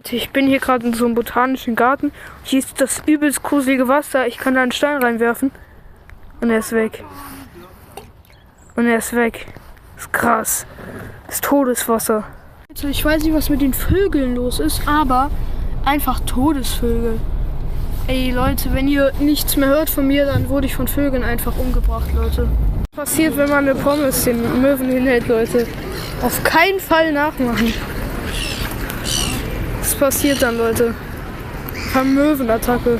Ich bin hier gerade in so einem botanischen Garten. Hier ist das übelst gruselige Wasser. Ich kann da einen Stein reinwerfen. Und er ist weg. Und er ist weg. Das ist krass. Das ist Todeswasser. Ich weiß nicht, was mit den Vögeln los ist, aber einfach Todesvögel. Ey Leute, wenn ihr nichts mehr hört von mir, dann wurde ich von Vögeln einfach umgebracht, Leute. Was passiert, wenn man eine Pommes den Möwen hinhält, Leute? Auf keinen Fall nachmachen. Was passiert dann, Leute? Möwenattacke.